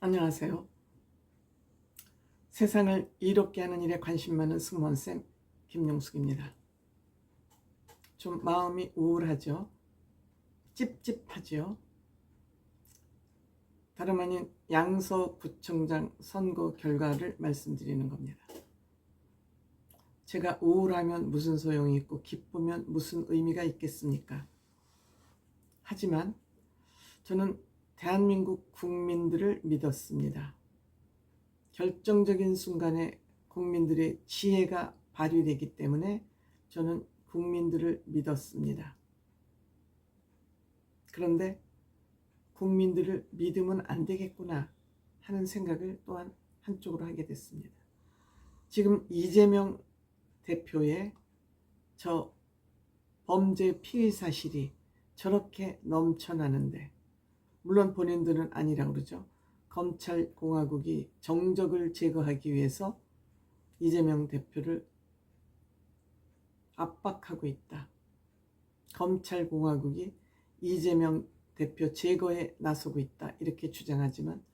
안녕하세요. 세상을 이롭게 하는 일에 관심 많은 승무원쌤 김용숙입니다. 좀 마음이 우울하죠? 찝찝하죠? 다름 아닌 양서구청장 선거 결과를 말씀드리는 겁니다. 제가 우울하면 무슨 소용이 있고 기쁘면 무슨 의미가 있겠습니까? 하지만 저는 대한민국 국민들을 믿었습니다. 결정적인 순간에 국민들의 지혜가 발휘되기 때문에 저는 국민들을 믿었습니다. 그런데 국민들을 믿으면 안 되겠구나 하는 생각을 또한 한쪽으로 하게 됐습니다. 지금 이재명 대표의 저 범죄 피의 사실이 저렇게 넘쳐나는데, 물론 본인들은 아니라고 그러죠. 검찰공화국이 정적을 제거하기 위해서 이재명 대표를 압박하고 있다. 검찰공화국이 이재명 대표 제거에 나서고 있다. 이렇게 주장하지만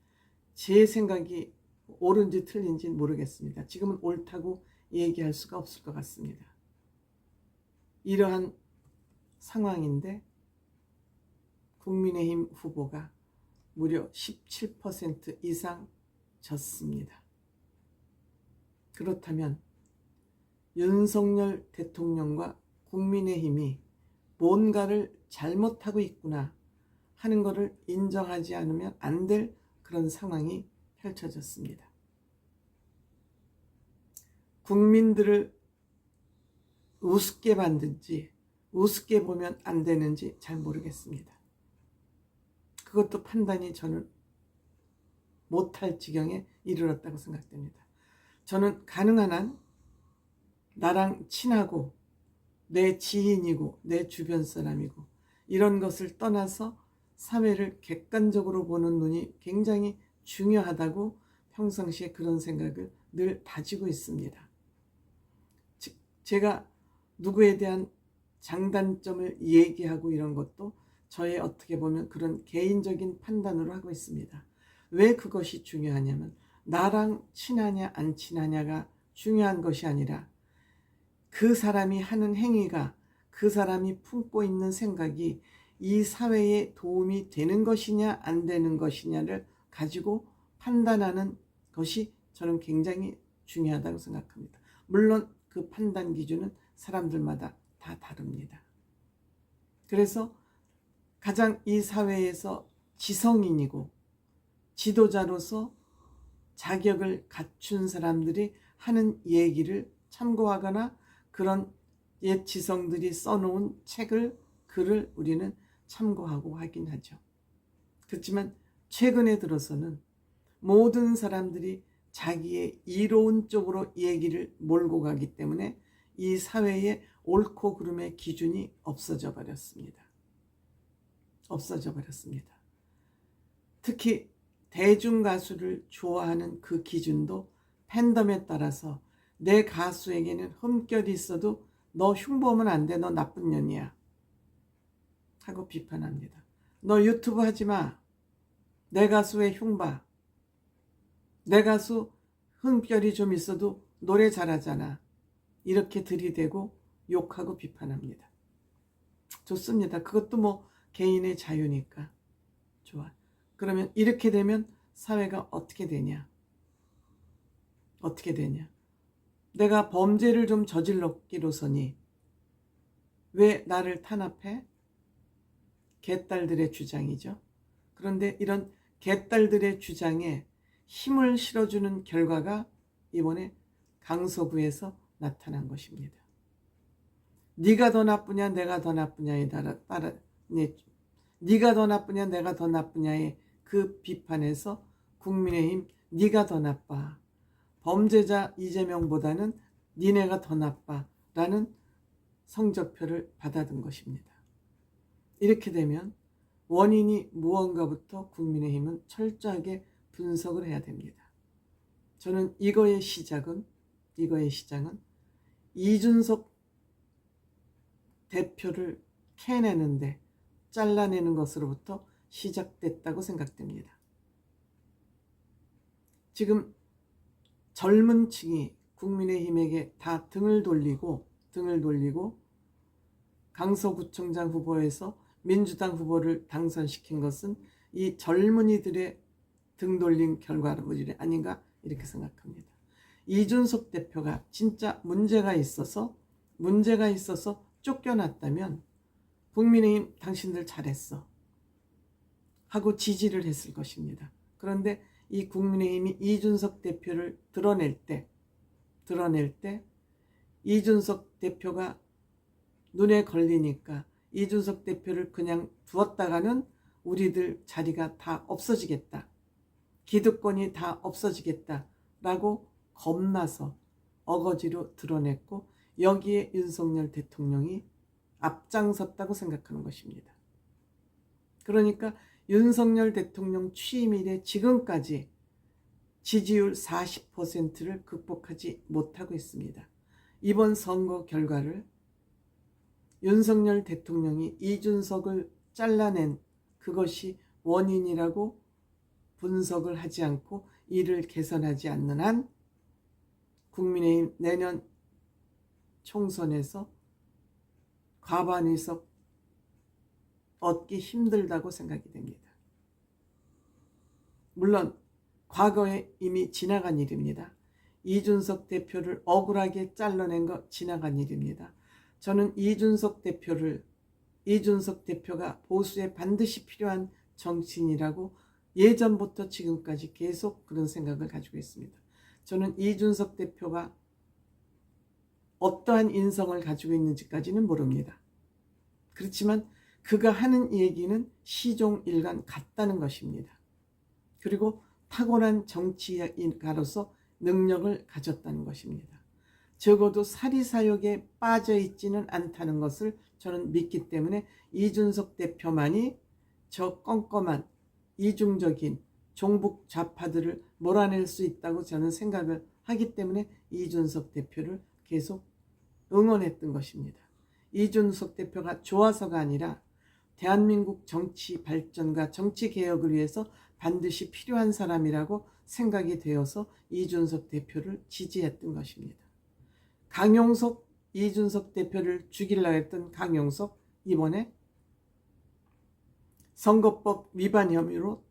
제 생각이 옳은지 틀린지는 모르겠습니다. 지금은 옳다고 얘기할 수가 없을 것 같습니다. 이러한 상황인데 국민의힘 후보가 무려 17% 이상 졌습니다. 그렇다면 윤석열 대통령과 국민의힘이 뭔가를 잘못하고 있구나 하는 것을 인정하지 않으면 안 될 그런 상황이 펼쳐졌습니다. 국민들을 우습게 만든지 우습게 보면 안 되는지 잘 모르겠습니다. 그것도 판단이 저는 못할 지경에 이르렀다고 생각됩니다. 저는 가능한 한 나랑 친하고 내 지인이고 내 주변 사람이고 이런 것을 떠나서 사회를 객관적으로 보는 눈이 굉장히 중요하다고 평상시에 그런 생각을 늘 가지고 있습니다. 제가 누구에 대한 장단점을 얘기하고 이런 것도 저의 어떻게 보면 그런 개인적인 판단으로 하고 있습니다. 왜 그것이 중요하냐면 나랑 친하냐 안 친하냐가 중요한 것이 아니라 그 사람이 하는 행위가, 그 사람이 품고 있는 생각이 이 사회에 도움이 되는 것이냐 안 되는 것이냐를 가지고 판단하는 것이 저는 굉장히 중요하다고 생각합니다. 물론 그 판단 기준은 사람들마다 다 다릅니다. 그래서 가장 이 사회에서 지성인이고 지도자로서 자격을 갖춘 사람들이 하는 얘기를 참고하거나 그런 옛 지성들이 써놓은 글을 우리는 참고하고 확인하죠. 그렇지만 최근에 들어서는 모든 사람들이 자기의 이로운 쪽으로 얘기를 몰고 가기 때문에 이 사회의 옳고 그름의 기준이 없어져 버렸습니다. 특히 대중 가수를 좋아하는 그 기준도 팬덤에 따라서 내 가수에게는 흠결이 있어도 너 흉보면 안 돼, 너 나쁜 년이야 하고 비판합니다. 너 유튜브 하지 마, 내 가수의 흉봐, 내 가수 흠결이 좀 있어도 노래 잘하잖아, 이렇게 들이대고 욕하고 비판합니다. 좋습니다. 그것도 뭐 개인의 자유니까 좋아. 그러면 이렇게 되면 사회가 어떻게 되냐? 내가 범죄를 좀 저질렀기로서니 왜 나를 탄압해? 개딸들의 주장이죠. 그런데 이런 개딸들의 주장에 힘을 실어주는 결과가 이번에 강서구에서 나타난 것입니다. 네가 더 나쁘냐 내가 더 나쁘냐에 따라 네가 더 나쁘냐 내가 더 나쁘냐의 그 비판에서 국민의힘 네가 더 나빠, 범죄자 이재명보다는 니네가 더 나빠라는 성적표를 받아든 것입니다. 이렇게 되면 원인이 무언가부터 국민의힘은 철저하게 분석을 해야 됩니다. 저는 이거의 시장은 이준석 대표를 캐내는데 잘라내는 것으로부터 시작됐다고 생각됩니다. 지금 젊은 층이 국민의힘에게 다 등을 돌리고 강서구청장 후보에서 민주당 후보를 당선시킨 것은 이 젊은이들의 등 돌린 결과로 아닌가 이렇게 생각합니다. 이준석 대표가 진짜 문제가 있어서 쫓겨났다면 국민의힘 당신들 잘했어 하고 지지를 했을 것입니다. 그런데 이 국민의힘이 이준석 대표를 드러낼 때 이준석 대표가 눈에 걸리니까 이준석 대표를 그냥 두었다가는 우리들 자리가 다 없어지겠다. 기득권이 다 없어지겠다라고 겁나서 어거지로 드러냈고 여기에 윤석열 대통령이 앞장섰다고 생각하는 것입니다. 그러니까 윤석열 대통령 취임 이래 지금까지 지지율 40%를 극복하지 못하고 있습니다. 이번 선거 결과를 윤석열 대통령이 이준석을 잘라낸 그것이 원인이라고 분석을 하지 않고 이를 개선하지 않는 한 국민의힘 내년 총선에서 과반 의석 얻기 힘들다고 생각이 됩니다. 물론 과거에 이미 지나간 일입니다. 이준석 대표를 억울하게 잘라낸 거 지나간 일입니다. 저는 이준석 대표가 보수에 반드시 필요한 정치인이라고 예전부터 지금까지 계속 그런 생각을 가지고 있습니다. 저는 이준석 대표가 어떠한 인성을 가지고 있는지까지는 모릅니다. 그렇지만 그가 하는 얘기는 시종일관 같다는 것입니다. 그리고 타고난 정치인가로서 능력을 가졌다는 것입니다. 적어도 사리사욕에 빠져 있지는 않다는 것을 저는 믿기 때문에 이준석 대표만이 저 껌껌한 이중적인 종북 좌파들을 몰아낼 수 있다고 저는 생각을 하기 때문에 이준석 대표를 계속 응원했던 것입니다. 이준석 대표가 좋아서가 아니라 대한민국 정치 발전과 정치 개혁을 위해서 반드시 필요한 사람이라고 생각이 되어서 이준석 대표를 지지했던 것입니다. 강용석, 이준석 대표를 죽이려고 했던 강용석 이번에 선거법 위반 혐의로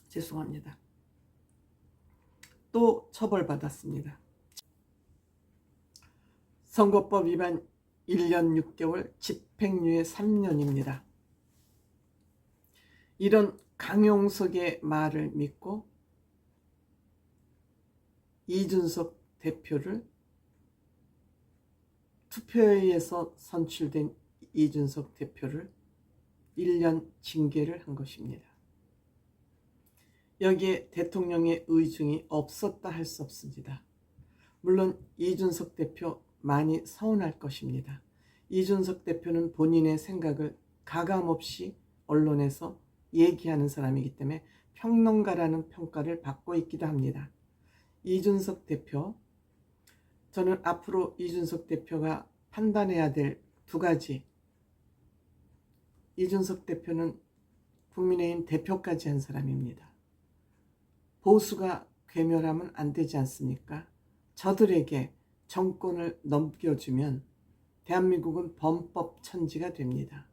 죄송합니다. 또 처벌받았습니다. 선거법 위반 1년 6개월, 집행유예 3년입니다. 이런 강용석의 말을 믿고 이준석 대표를 투표회에서 선출된 이준석 대표를 1년 징계를 한 것입니다. 여기에 대통령의 의중이 없었다 할 수 없습니다. 물론 이준석 대표 많이 서운할 것입니다. 이준석 대표는 본인의 생각을 가감없이 언론에서 얘기하는 사람이기 때문에 평론가라는 평가를 받고 있기도 합니다. 이준석 대표, 저는 앞으로 이준석 대표가 판단해야 될 두 가지. 이준석 대표는 국민의힘 대표까지 한 사람입니다. 보수가 괴멸하면 안 되지 않습니까? 저들에게 정권을 넘겨주면 대한민국은 범법 천지가 됩니다.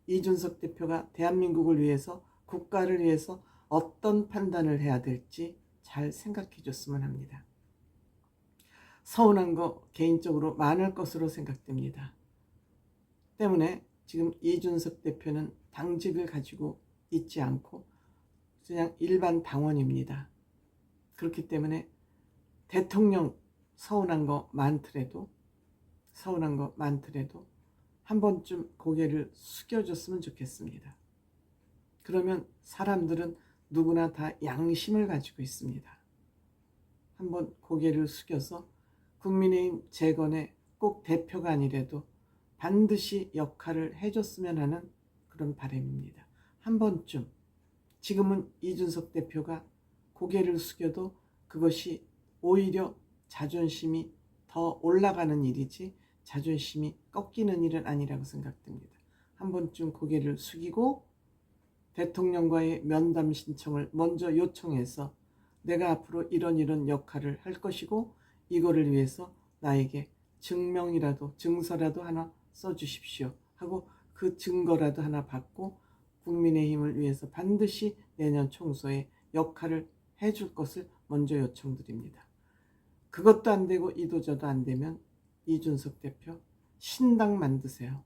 이준석 대표가 대한민국을 위해서, 국가를 위해서 어떤 판단을 해야 될지 잘 생각해 줬으면 합니다. 서운한 거 개인적으로 많을 것으로 생각됩니다. 때문에 지금 이준석 대표는 당직을 가지고 있지 않고 그냥 일반 당원입니다. 그렇기 때문에 대통령 서운한 거 많더라도 한 번쯤 고개를 숙여줬으면 좋겠습니다. 그러면 사람들은 누구나 다 양심을 가지고 있습니다. 한번 고개를 숙여서 국민의힘 재건에 꼭 대표가 아니라도 반드시 역할을 해줬으면 하는 그런 바람입니다. 한 번쯤, 지금은 이준석 대표가 고개를 숙여도 그것이 오히려 자존심이 더 올라가는 일이지 자존심이 꺾이는 일은 아니라고 생각됩니다. 한 번쯤 고개를 숙이고 대통령과의 면담 신청을 먼저 요청해서 내가 앞으로 이런 역할을 할 것이고 이거를 위해서 나에게 증명이라도 증서라도 하나 써주십시오 하고 그 증거라도 하나 받고 국민의힘을 위해서 반드시 내년 총선에 역할을 해줄 것을 먼저 요청드립니다. 그것도 안 되고 이도저도 안 되면 이준석 대표 신당 만드세요.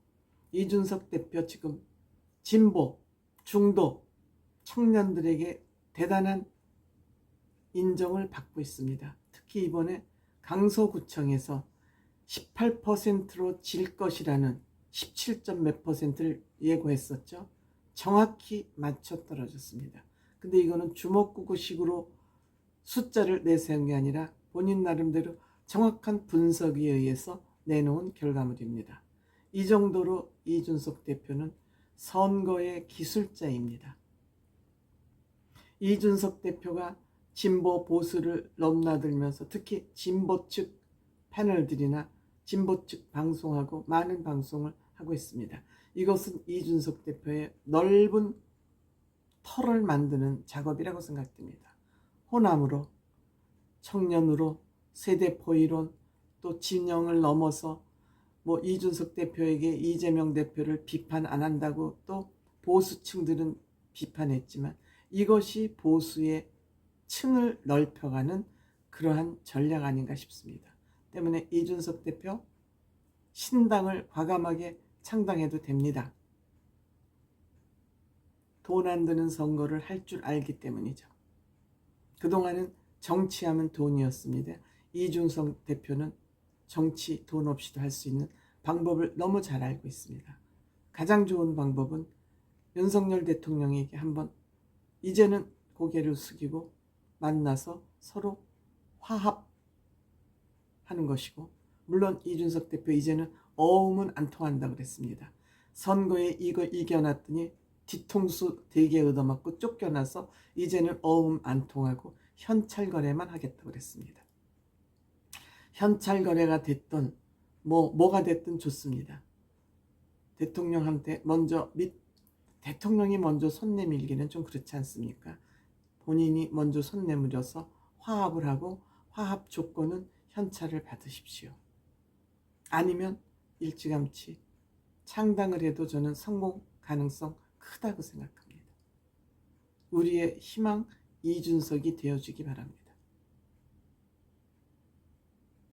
이준석 대표 지금 진보, 중도, 청년들에게 대단한 인정을 받고 있습니다. 특히 이번에 강서구청에서 18%로 질 것이라는 17점 몇 %를 예고했었죠. 정확히 맞춰 떨어졌습니다. 근데 이거는 주먹구구식으로 숫자를 내세운 게 아니라 본인 나름대로 정확한 분석에 의해서 내놓은 결과물입니다. 이 정도로 이준석 대표는 선거의 기술자입니다. 이준석 대표가 진보 보수를 넘나들면서 특히 진보 측 패널들이나 진보 측 방송하고 많은 방송을 하고 있습니다. 이것은 이준석 대표의 넓은 털을 만드는 작업이라고 생각됩니다. 호남으로, 청년으로, 세대 포이론, 또 진영을 넘어서 뭐 이준석 대표에게 이재명 대표를 비판 안 한다고 또 보수층들은 비판했지만 이것이 보수의 층을 넓혀가는 그러한 전략 아닌가 싶습니다. 때문에 이준석 대표 신당을 과감하게 창당해도 됩니다. 돈 안 드는 선거를 할 줄 알기 때문이죠. 그동안은 정치하면 돈이었습니다. 이준석 대표는 정치 돈 없이도 할 수 있는 방법을 너무 잘 알고 있습니다. 가장 좋은 방법은 윤석열 대통령에게 한번 이제는 고개를 숙이고 만나서 서로 화합하는 것이고, 물론 이준석 대표 이제는 어음은 안 통한다 그랬습니다. 선거에 이거 이겨놨더니 뒤통수 되게 얻어맞고 쫓겨나서 이제는 어음 안 통하고 현찰거래만 하겠다고 그랬습니다. 현찰거래가 됐든 뭐가 됐든 좋습니다. 대통령한테 먼저 대통령이 먼저 손 내밀기는 좀 그렇지 않습니까? 본인이 먼저 손 내밀어서 화합을 하고 화합 조건은 현찰을 받으십시오. 아니면 일찌감치 창당을 해도 저는 성공 가능성 크다고 생각합니다. 우리의 희망 이준석이 되어주기 바랍니다.